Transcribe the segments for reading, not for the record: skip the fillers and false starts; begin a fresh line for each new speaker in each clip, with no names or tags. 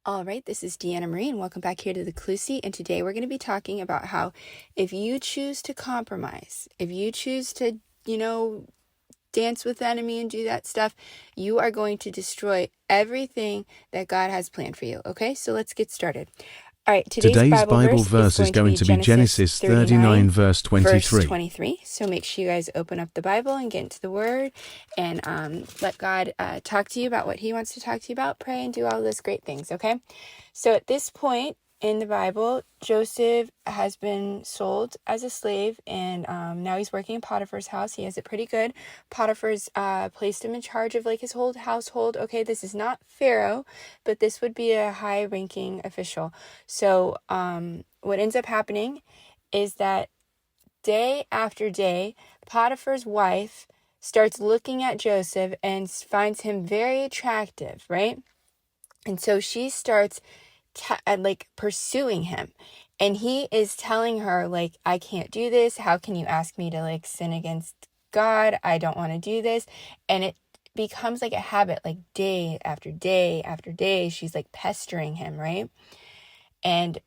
All right, this is Deanna Marie, and welcome back here to the Clue Seat. And today we're going to be talking about how if you choose to compromise, if you choose to, dance with the enemy and do that stuff, you are going to destroy everything that God has planned for you. Okay, so let's get started. All right, today's Bible verse is going to be Genesis 39,
verse
verse
23.
23. So make sure you guys open up the Bible and get into the Word and let God talk to you about what He wants to talk to you about, pray, and do all those great things, okay? So at this point in the Bible, Joseph has been sold as a slave, and now he's working in Potiphar's house. He has it pretty good. Potiphar's placed him in charge of like his whole household. Okay, this is not Pharaoh, but this would be a high-ranking official. So what ends up happening is that day after day, Potiphar's wife starts looking at Joseph and finds him very attractive, right? And so she starts pursuing him, and he is telling her like, I can't do this. How can you ask me to like sin against God? I don't want to do this. And it becomes like a habit, like day after day after day, she's like pestering him, right? And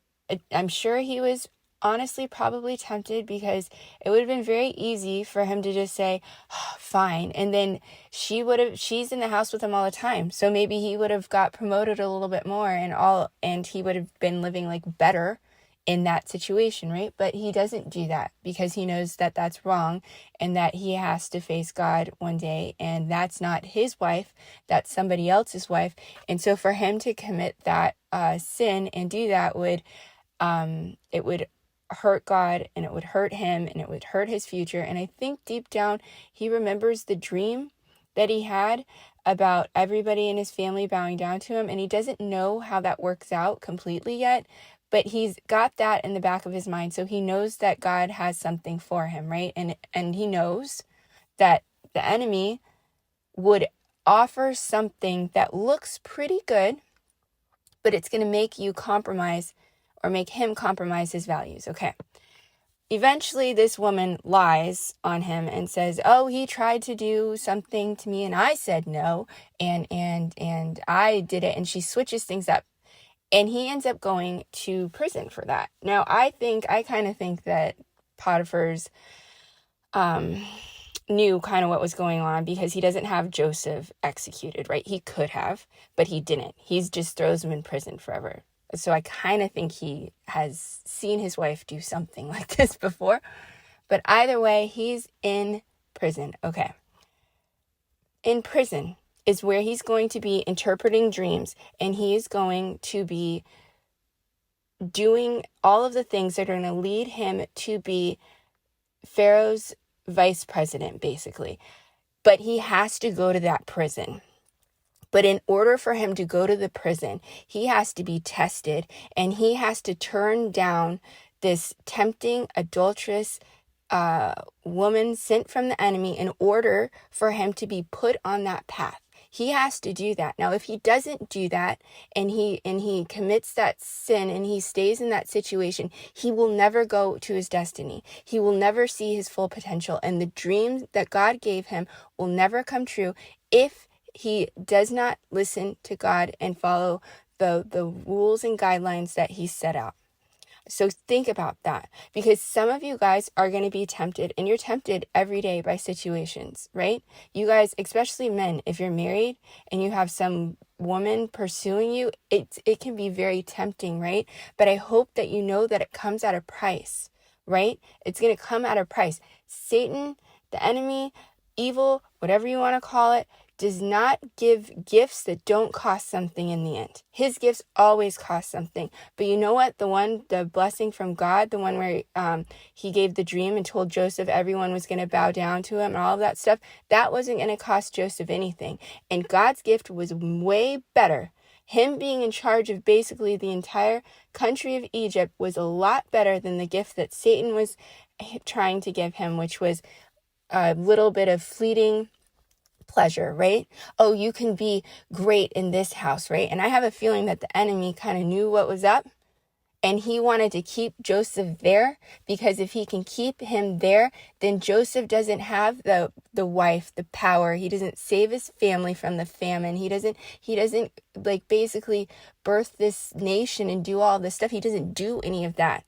I'm sure he was honestly probably tempted, because it would have been very easy for him to just say, oh, fine. And then she's in the house with him all the time. So maybe he would have got promoted a little bit more and he would have been living like better in that situation, right? But he doesn't do that because he knows that that's wrong and that he has to face God one day, and that's not his wife, that's somebody else's wife. And so for him to commit that sin and do that it would hurt God, and it would hurt him, and it would hurt his future. And I think deep down he remembers the dream that he had about everybody in his family bowing down to him, and he doesn't know how that works out completely yet, but he's got that in the back of his mind. So he knows that God has something for him, right? And he knows that the enemy would offer something that looks pretty good, but it's going to make you compromise, or make him compromise his values. Okay. Eventually, this woman lies on him and says, oh, he tried to do something to me and I said no, and I did it. And she switches things up, and he ends up going to prison for that. Now, I kind of think that Potiphar's knew kind of what was going on, because he doesn't have Joseph executed, right? He could have, but he didn't. He just throws him in prison forever. So I kind of think he has seen his wife do something like this before. But either way, he's in prison. Okay. In prison is where he's going to be interpreting dreams, and he is going to be doing all of the things that are going to lead him to be Pharaoh's vice president, basically. But he has to go to that prison. But in order for him to go to the prison, he has to be tested, and he has to turn down this tempting, adulterous woman sent from the enemy in order for him to be put on that path. He has to do that. Now, if he doesn't do that, and he commits that sin, and he stays in that situation, he will never go to his destiny. He will never see his full potential, and the dream that God gave him will never come true if he does not listen to God and follow the rules and guidelines that he set out. So think about that, because some of you guys are going to be tempted, and you're tempted every day by situations, right? You guys, especially men, if you're married and you have some woman pursuing you, it can be very tempting, right? But I hope that you know that it comes at a price, right? It's going to come at a price. Satan, the enemy, evil, whatever you want to call it, does not give gifts that don't cost something in the end. His gifts always cost something. But you know what? The blessing from God, the one where he gave the dream and told Joseph everyone was going to bow down to him and all of that stuff, that wasn't going to cost Joseph anything. And God's gift was way better. Him being in charge of basically the entire country of Egypt was a lot better than the gift that Satan was trying to give him, which was a little bit of fleeting pleasure, right? Oh, you can be great in this house, right? And I have a feeling that the enemy kind of knew what was up, And he wanted to keep Joseph there, because if he can keep him there, then Joseph doesn't have the wife, the power. He doesn't save his family from the famine. He doesn't like basically birth this nation and do all this stuff. He doesn't do any of that,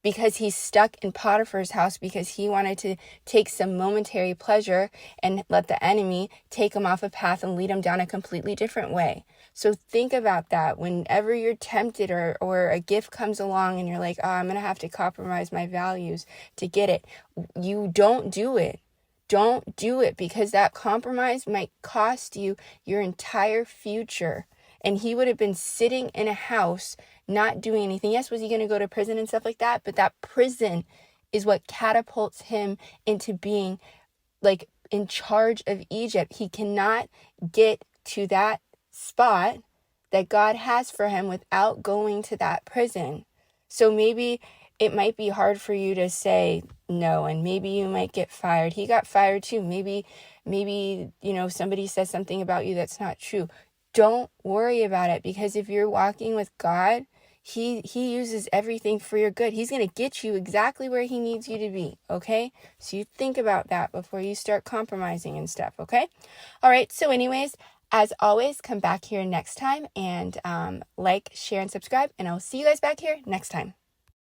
because he's stuck in Potiphar's house, because he wanted to take some momentary pleasure and let the enemy take him off a path and lead him down a completely different way. So think about that. Whenever you're tempted or a gift comes along and you're like, oh, I'm going to have to compromise my values to get it, you don't do it. Don't do it, because that compromise might cost you your entire future. And he would have been sitting in a house not doing anything. Yes, was he going to go to prison and stuff like that? But that prison is what catapults him into being like in charge of Egypt. He cannot get to that spot that God has for him without going to that prison. So maybe it might be hard for you to say no, and maybe you might get fired. He got fired too. Maybe, somebody says something about you that's not true. Don't worry about it, because if you're walking with God, he uses everything for your good. He's going to get you exactly where he needs you to be, okay? So you think about that before you start compromising and stuff, okay? All right, so anyways, as always, come back here next time and like, share, and subscribe, and I'll see you guys back here next time.